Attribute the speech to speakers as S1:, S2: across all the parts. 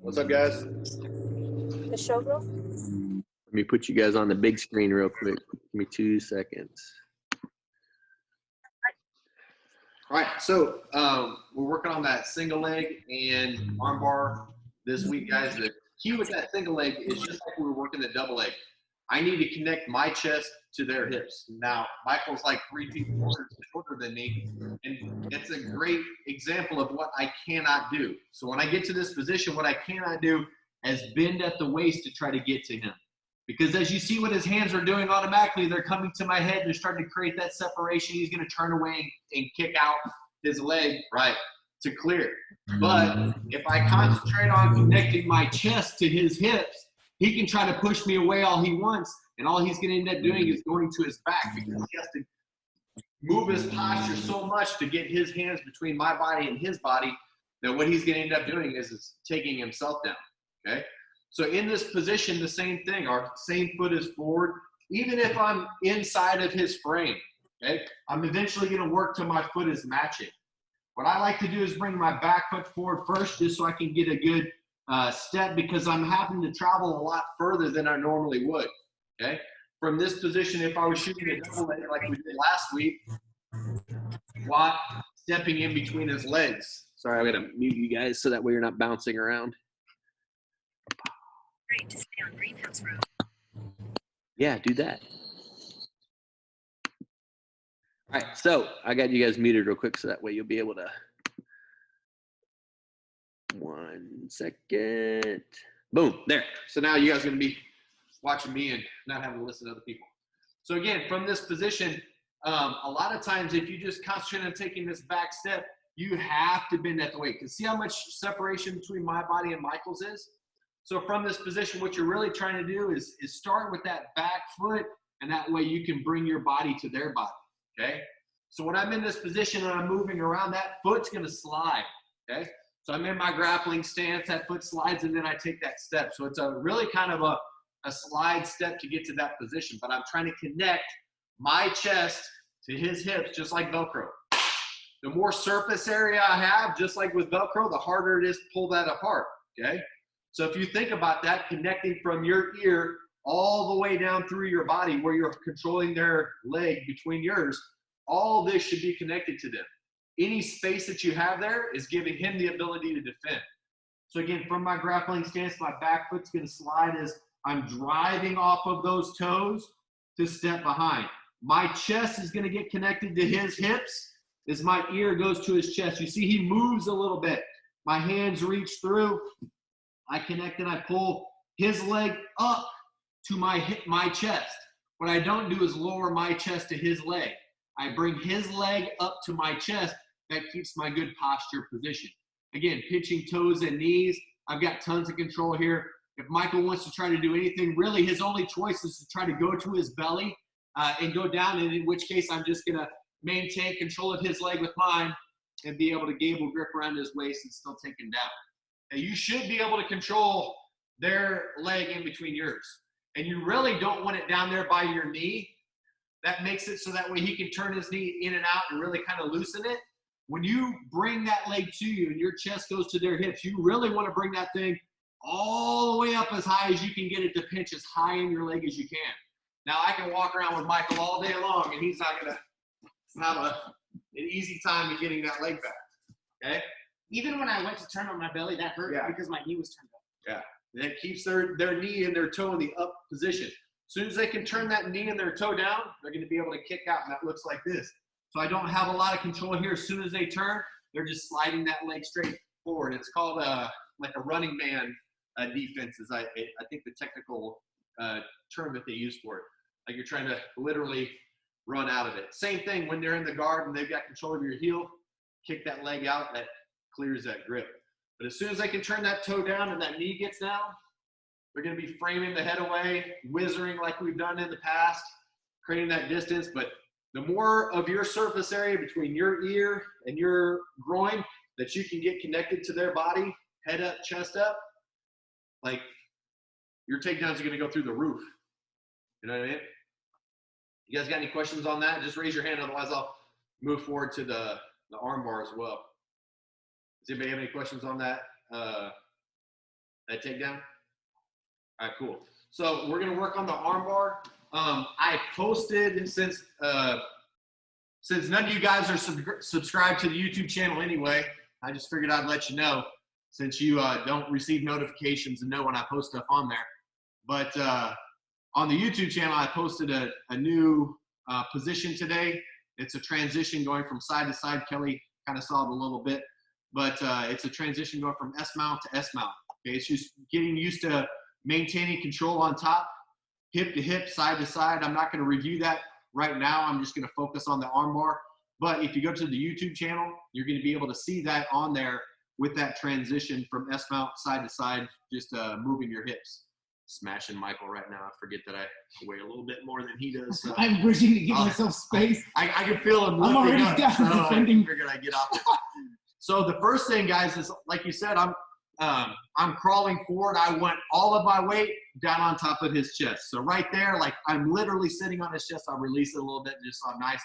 S1: What's up, guys?
S2: The showgirl?
S1: Let me put you guys on the big screen real quick. Give me 2 seconds. All right, so we're working on that single leg and arm bar this week, guys. The key with that single leg is just like we were working the double leg. I need to connect my chest to their hips. Now, Michael's like 3 feet shorter than me, and it's a great example of what I cannot do. So when I get to this position, what I cannot do is bend at the waist to try to get to him. Because as you see what his hands are doing automatically, they're coming to my head. They're starting to create that separation. He's going to turn away and kick out his leg, right, to clear. But if I concentrate on connecting my chest to his hips, he can try to push me away all he wants, and all he's going to end up doing is going to his back because he has to move his posture so much to get his hands between my body and his body that what he's going to end up doing is taking himself down, okay? So in this position, the same thing. Our same foot is forward. Even if I'm inside of his frame, okay, I'm eventually going to work till my foot is matching. What I like to do is bring my back foot forward first just so I can get a good step because I'm having to travel a lot further than I normally would, okay? From this position, if I was shooting a double leg like we did last week, Watt stepping in between his legs. Sorry, I'm going to mute you guys so that way you're not bouncing around.
S2: Great to stay on Greenhouse Road.
S1: Yeah, do that. All right, so I got you guys muted real quick so that way you'll be able to. 1 second. Boom, there. So now you guys are going to be watching me and not having to listen to other people. So again, from this position, a lot of times if you just concentrate on taking this back step, you have to bend at the weight. Because see how much separation between my body and Michael's is? So from this position, what you're really trying to do is start with that back foot, and that way you can bring your body to their body, okay? So when I'm in this position and I'm moving around, that foot's going to slide, okay? So I'm in my grappling stance, that foot slides, and then I take that step. So it's a really kind of a slide step to get to that position, but I'm trying to connect my chest to his hips just like Velcro. The more surface area I have, just like with Velcro, the harder it is to pull that apart, okay? So if you think about that, connecting from your ear all the way down through your body where you're controlling their leg between yours, all this should be connected to them. Any space that you have there is giving him the ability to defend. So again, from my grappling stance, my back foot's going to slide as I'm driving off of those toes to step behind. My chest is going to get connected to his hips as my ear goes to his chest. You see he moves a little bit. My hands reach through. I connect and I pull his leg up to my chest. What I don't do is lower my chest to his leg. I bring his leg up to my chest. That keeps my good posture position. Again, pitching toes and knees. I've got tons of control here. If Michael wants to try to do anything, really his only choice is to try to go to his belly and go down, and in which case I'm just going to maintain control of his leg with mine and be able to gable grip around his waist and still take him down. Now, you should be able to control their leg in between yours. And you really don't want it down there by your knee. That makes it so that way he can turn his knee in and out and really kind of loosen it. When you bring that leg to you and your chest goes to their hips, you really want to bring that thing all the way up as high as you can get it to pinch as high in your leg as you can. Now, I can walk around with Michael all day long, and he's not going to have an easy time in getting that leg back, okay?
S3: Even when I went to turn on my belly, that hurt because my knee was turned up.
S1: Yeah, and it keeps their knee and their toe in the up position. As soon as they can turn that knee and their toe down, they're going to be able to kick out, and that looks like this. So I don't have a lot of control here. As soon as they turn, they're just sliding that leg straight forward. It's called like a running man defense is I think the technical term that they use for it. Like you're trying to literally run out of it. Same thing when they're in the guard and they've got control of your heel, kick that leg out, that clears that grip. But as soon as they can turn that toe down and that knee gets down, they're going to be framing the head away, whizzering like we've done in the past, creating that distance. But the more of your surface area between your ear and your groin that you can get connected to their body, head up, chest up, like your takedowns are going to go through the roof. You know what I mean? You guys got any questions on that? Just raise your hand. Otherwise, I'll move forward to the arm bar as well. Does anybody have any questions on that takedown? All right, cool. So we're gonna work on the arm bar. I posted, since none of you guys are subscribed to the YouTube channel anyway, I just figured I'd let you know, since you don't receive notifications and know when I post stuff on there. But on the YouTube channel, I posted a new position today. It's a transition going from side to side. Kelly kind of saw it a little bit, but it's a transition going from S mount to S mount. Okay, it's just getting used to maintaining control on top, hip to hip, side to side. I'm not going to review that right now. I'm just going to focus on the arm bar. But if you go to the YouTube channel, you're going to be able to see that on there with that transition from S mount side to side, just moving your hips. Smashing Michael right now. I forget that I weigh a little bit more than he does. So
S3: I'm wishing to give myself space.
S1: I can feel him.
S3: I'm already
S1: up,
S3: down
S1: so
S3: defending.
S1: I figured I'd get off it. So the first thing, guys, is like you said, I'm crawling forward. I want all of my weight down on top of his chest. So right there, like I'm literally sitting on his chest. I'll release it a little bit just so I'm nice.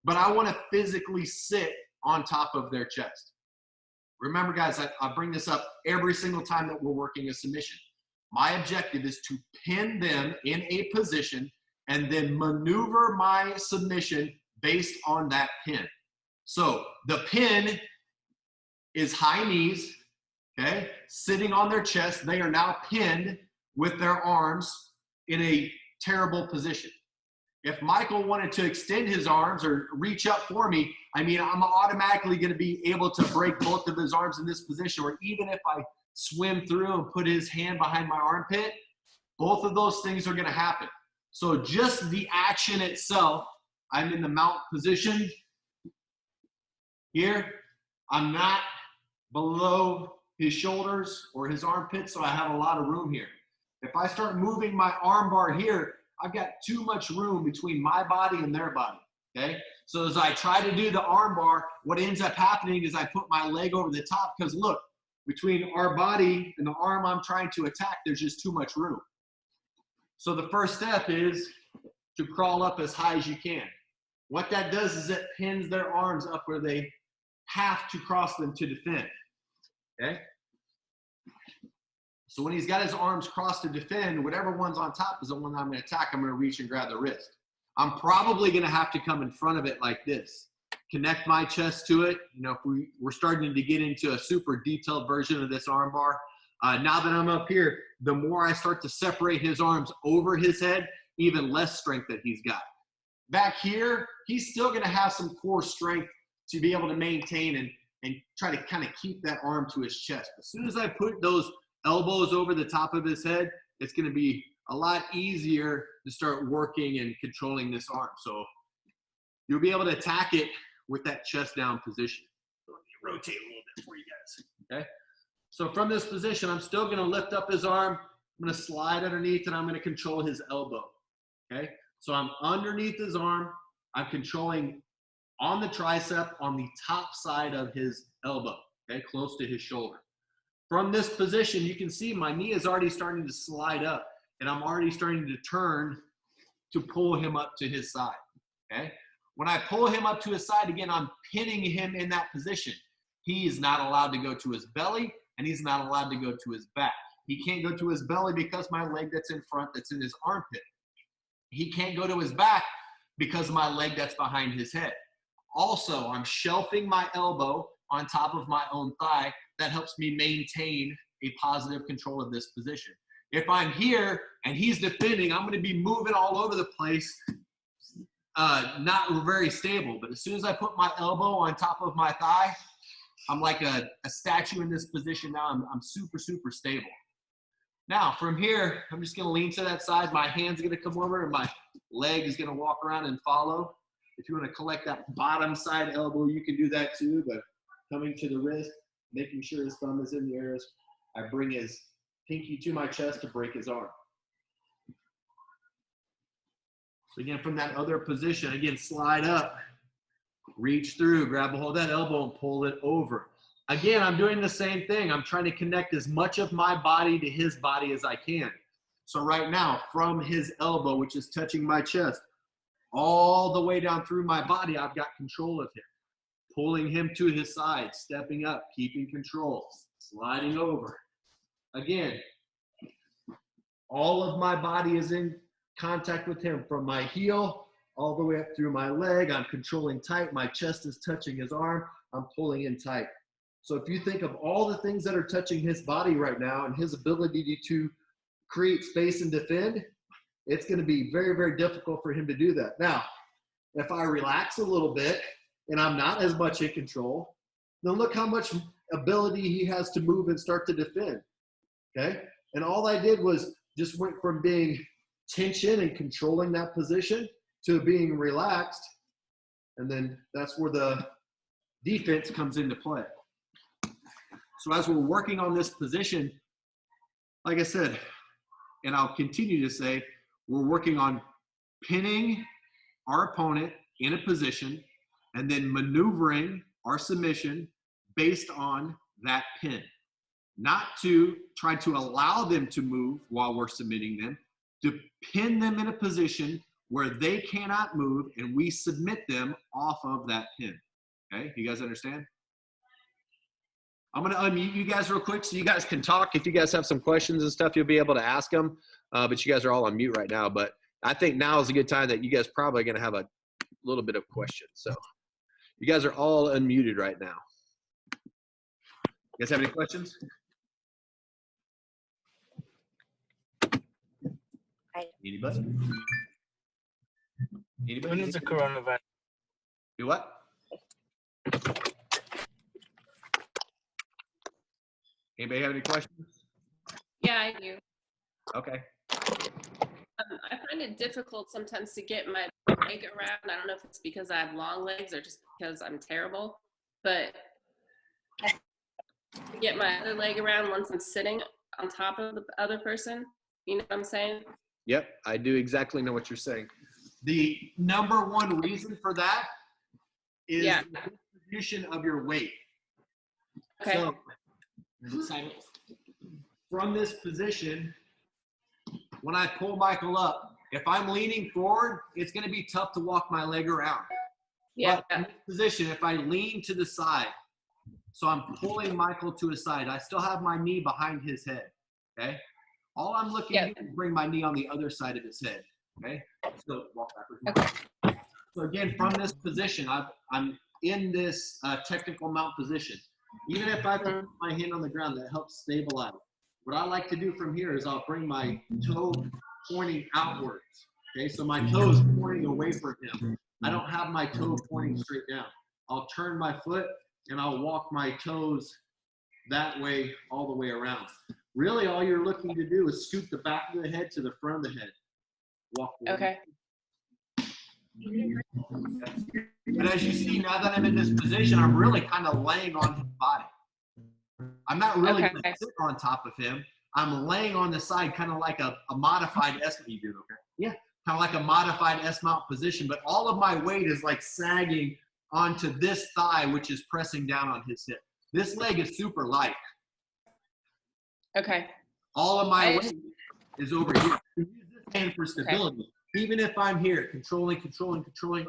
S1: But I want to physically sit on top of their chest. Remember, guys, I bring this up every single time that we're working a submission. My objective is to pin them in a position and then maneuver my submission based on that pin. So the pin is high knees, okay, sitting on their chest. They are now pinned with their arms in a terrible position. If Michael wanted to extend his arms or reach up for me, I mean, I'm automatically going to be able to break both of his arms in this position, or even if I swim through and put his hand behind my armpit, both of those things are going to happen. So just the action itself, I'm in the mount position here. I'm not below his shoulders or his armpits, so I have a lot of room here. If I start moving my arm bar here, I've got too much room between my body and their body, okay? So as I try to do the arm bar, what ends up happening is I put my leg over the top, because look, between our body and the arm I'm trying to attack, there's just too much room. So the first step is to crawl up as high as you can. What that does is it pins their arms up where they have to cross them to defend, okay? So when he's got his arms crossed to defend, whatever one's on top is the one I'm going to attack. I'm going to reach and grab the wrist. I'm probably going to have to come in front of it like this. Connect my chest to it. You know, if we're starting to get into a super detailed version of this arm bar. Now that I'm up here, the more I start to separate his arms over his head, even less strength that he's got. Back here, he's still going to have some core strength to be able to maintain and try to kind of keep that arm to his chest. As soon as I put those elbows over the top of his head, it's going to be a lot easier to start working and controlling this arm. So you'll be able to attack it with that chest down position. So let me rotate a little bit for you guys, okay? So from this position, I'm still going to lift up his arm. I'm going to slide underneath, and I'm going to control his elbow, okay? So I'm underneath his arm. I'm controlling on the tricep on the top side of his elbow, okay, close to his shoulder. From this position, you can see my knee is already starting to slide up, and I'm already starting to turn to pull him up to his side, okay? When I pull him up to his side, again, I'm pinning him in that position. He is not allowed to go to his belly, and he's not allowed to go to his back. He can't go to his belly because my leg that's in front, that's in his armpit. He can't go to his back because of my leg that's behind his head. Also, I'm shelving my elbow on top of my own thigh. That helps me maintain a positive control of this position. If I'm here and he's defending, I'm going to be moving all over the place, not very stable. But as soon as I put my elbow on top of my thigh, I'm like a statue in this position now. I'm super, super stable. Now, from here, I'm just going to lean to that side. My hand's going to come over, and my leg is going to walk around and follow. If you want to collect that bottom side elbow, you can do that too. But coming to the wrist, making sure his thumb is in the air, I bring his pinky to my chest to break his arm. So again, from that other position, again, slide up, reach through, grab a hold of that elbow and pull it over. Again, I'm doing the same thing. I'm trying to connect as much of my body to his body as I can. So right now, from his elbow, which is touching my chest, all the way down through my body, I've got control of him. Pulling him to his side, stepping up, keeping control, sliding over. Again, all of my body is in contact with him from my heel all the way up through my leg. I'm controlling tight. My chest is touching his arm. I'm pulling in tight. So if you think of all the things that are touching his body right now and his ability to create space and defend, it's going to be very, very difficult for him to do that. Now, if I relax a little bit and I'm not as much in control, then look how much ability he has to move and start to defend. Okay? And all I did was just went from being tension and controlling that position to being relaxed. And then that's where the defense comes into play. So as we're working on this position, like I said, and I'll continue to say, we're working on pinning our opponent in a position and then maneuvering our submission based on that pin. Not to try to allow them to move while we're submitting them, to pin them in a position where they cannot move and we submit them off of that pin. Okay, you guys understand? I'm gonna unmute you guys real quick so you guys can talk. If you guys have some questions and stuff, you'll be able to ask them. But you guys are all on mute right now. But I think now is a good time that you guys probably gonna have a little bit of questions. So you guys are all unmuted right now. You guys have any questions? Anybody? Anybody?
S4: When is the coronavirus?
S1: Do what? Anybody have any questions?
S5: Yeah, I do.
S1: Okay.
S5: I find it difficult sometimes to get my leg around. I don't know if it's because I have long legs or just because I'm terrible, but to get my other leg around once I'm sitting on top of the other person. You know what I'm saying?
S1: Yep, I do exactly know what you're saying. The number one reason for that is the distribution of your weight.
S5: Okay.
S1: So, from this position, when I pull Michael up, if I'm leaning forward, it's going to be tough to walk my leg around.
S5: Yeah.
S1: But in this position, if I lean to the side, so I'm pulling Michael to his side, I still have my knee behind his head. Okay. All I'm looking to do is bring my knee on the other side of his head. Okay. So walk backwards.
S5: Okay.
S1: So again, from this position, I'm in this technical mount position. Even if I put my hand on the ground, that helps stabilize. What I like to do from here is I'll bring my toe pointing outwards. Okay, so my toe is pointing away from him. I don't have my toe pointing straight down. I'll turn my foot and I'll walk my toes that way all the way around. Really, all you're looking to do is scoop the back of the head to the front of the head. Walk forward.
S5: Okay.
S1: And as you see, now that I'm in this position, I'm really kind of laying on his body. I'm not really going to sit on top of him. I'm laying on the side, kind of like a modified S-mount. You do okay? Yeah, kind of like a modified S-mount position, but all of my weight is like sagging onto this thigh, which is pressing down on his hip. This leg is super light.
S5: Okay.
S1: All of my weight is over here. Use this hand for stability. Okay. Even if I'm here, controlling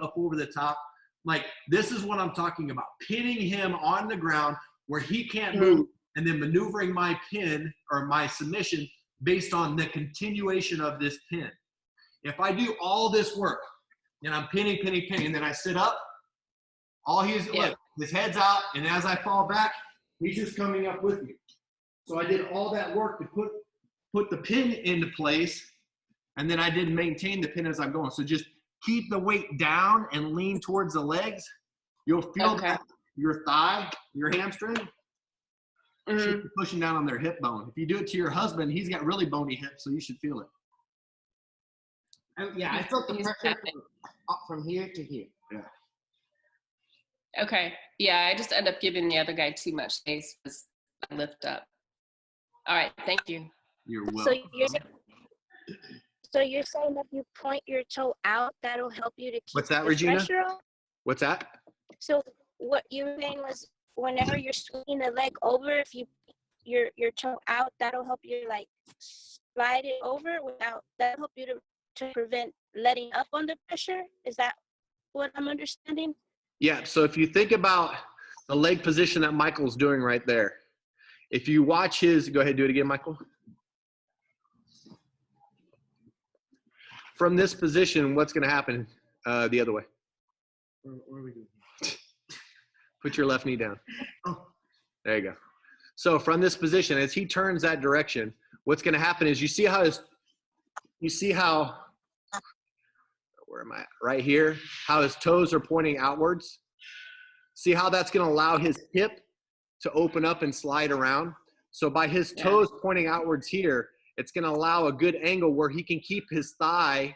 S1: up over the top, like this is what I'm talking about. Pinning him on the ground where he can't move, and then maneuvering my pin or my submission based on the continuation of this pin. If I do all this work, and I'm pinning, and then I sit up, all he's look, his head's out, and as I fall back, he's just coming up with me. So I did all that work to put the pin into place, and then I didn't maintain the pin as I'm going. So just keep the weight down and lean towards the legs. You'll feel that your thigh, your hamstring, should be pushing down on their hip bone. If you do it to your husband, he's got really bony hips, so you should feel it.
S3: I felt the pressure from here to here.
S1: Yeah.
S5: Okay. Yeah, I just end up giving the other guy too much space because I lift up. All right. Thank you.
S1: You're welcome.
S2: So you're saying if you point your toe out, that'll help you to keep
S1: What's that,
S2: the
S1: Regina?
S2: pressure on?
S1: What's that?
S2: So what you were saying was whenever you're swinging the leg over, if you your toe out, that'll help you like slide it over that'll help you to to prevent letting up on the pressure. Is that what I'm understanding?
S1: Yeah, so if you think about the leg position that Michael's doing right there, if you watch his, go ahead, do it again, Michael. From this position, what's going to happen the other way?
S3: What are we doing?
S1: Put your left knee down.
S3: Oh.
S1: There you go. So from this position, as he turns that direction, what's going to happen is you see how, where am I? Right here, how his toes are pointing outwards. See how that's going to allow his hip to open up and slide around. So by his toes pointing outwards here, it's going to allow a good angle where he can keep his thigh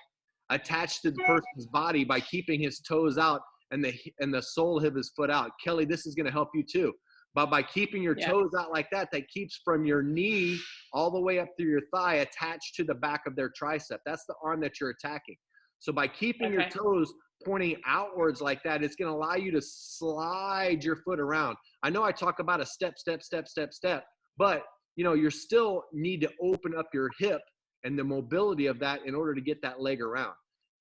S1: attached to the person's body by keeping his toes out and the sole of his foot out. Kelly, this is going to help you too. But by keeping your toes out like that, that keeps from your knee all the way up through your thigh attached to the back of their tricep. That's the arm that you're attacking. So by keeping your toes pointing outwards like that, it's going to allow you to slide your foot around. I know I talk about a step, but you still need to open up your hip and the mobility of that in order to get that leg around.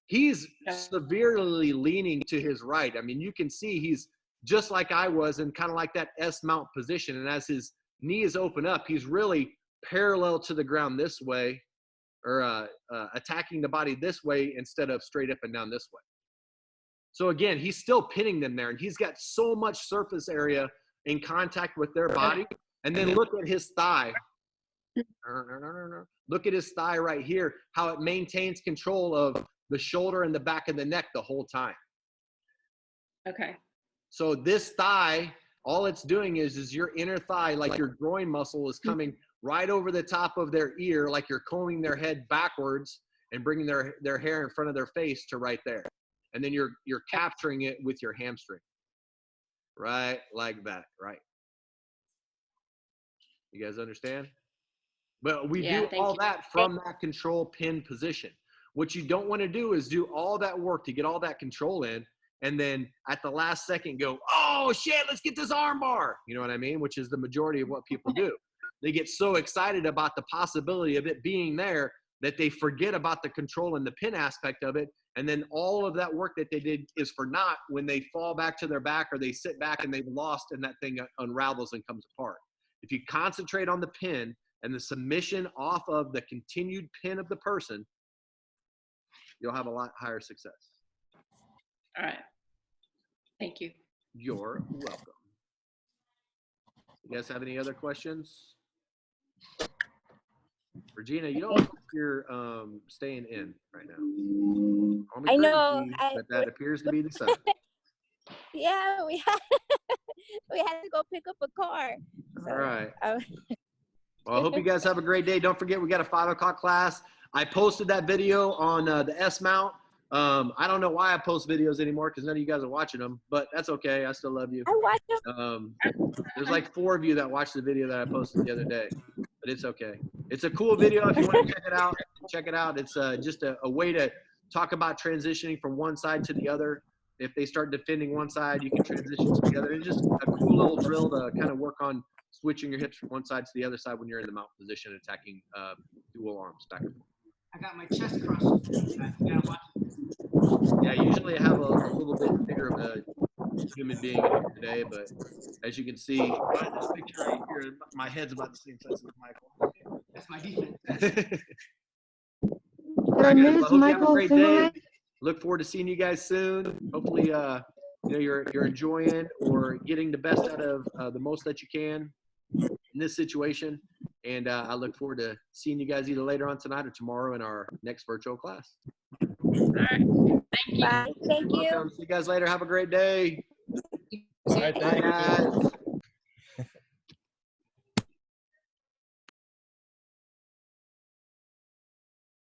S1: He's severely leaning to his right. I mean, you can see he's just like I was in kind of like that S mount position. And as his knee is open up, he's really parallel to the ground this way, or attacking the body this way instead of straight up and down this way. So again, he's still pinning them there, and he's got so much surface area in contact with their body. And then look at his thigh. Look at his thigh right here, how it maintains control of the shoulder and the back of the neck the whole time.
S5: Okay.
S1: So this thigh, all it's doing is your inner thigh, like your groin muscle, is coming right over the top of their ear, like you're combing their head backwards and bringing their hair in front of their face to right there. And then you're capturing it with your hamstring. Right like that, right? You guys understand? But we do all that from that control pin position. What you don't want to do is do all that work to get all that control in, and then at the last second go, oh shit, let's get this arm bar. You know what I mean? Which is the majority of what people do. They get so excited about the possibility of it being there that they forget about the control and the pin aspect of it. And then all of that work that they did is for naught when they fall back to their back or they sit back and they've lost and that thing unravels and comes apart. If you concentrate on the pin and the submission off of the continued pin of the person, you'll have a lot higher success.
S5: All right. Thank you.
S1: You're welcome. You guys have any other questions? Regina, you don't look like you're staying in right now.
S2: I know.
S1: But that appears to be the sun.
S2: Yeah, we had to go pick up a car. So,
S1: all right. Well, I hope you guys have a great day. Don't forget, we got a 5 o'clock class. I posted that video on the S mount. I don't know why I post videos anymore because none of you guys are watching them, but that's okay. I still love you.
S2: I watched them.
S1: There's like 4 of you that watched the video that I posted the other day, but it's okay. It's a cool video. If you want to check it out, check it out. It's just a way to talk about transitioning from one side to the other. If they start defending one side, you can transition to the other. It's just a cool little drill to kind of work on switching your hips from one side to the other side when you're in the mount position, attacking dual arms back and forth.
S3: I got my chest crushed.
S1: Yeah, usually I have a little bit bigger of a human being in here today, but as you can see, by this picture right here, my head's about the same size as Michael.
S3: That's my defense.
S1: All right, guys, well, I hope you have a great day. Look forward to seeing you guys soon. Hopefully, you're enjoying or getting the best out of the most that you can in this situation. And I look forward to seeing you guys either later on tonight or tomorrow in our next virtual class.
S5: All right. Thank you.
S2: Bye. Thank you.
S1: Welcome. See you guys later. Have a great day.
S5: All right,
S1: bye, guys.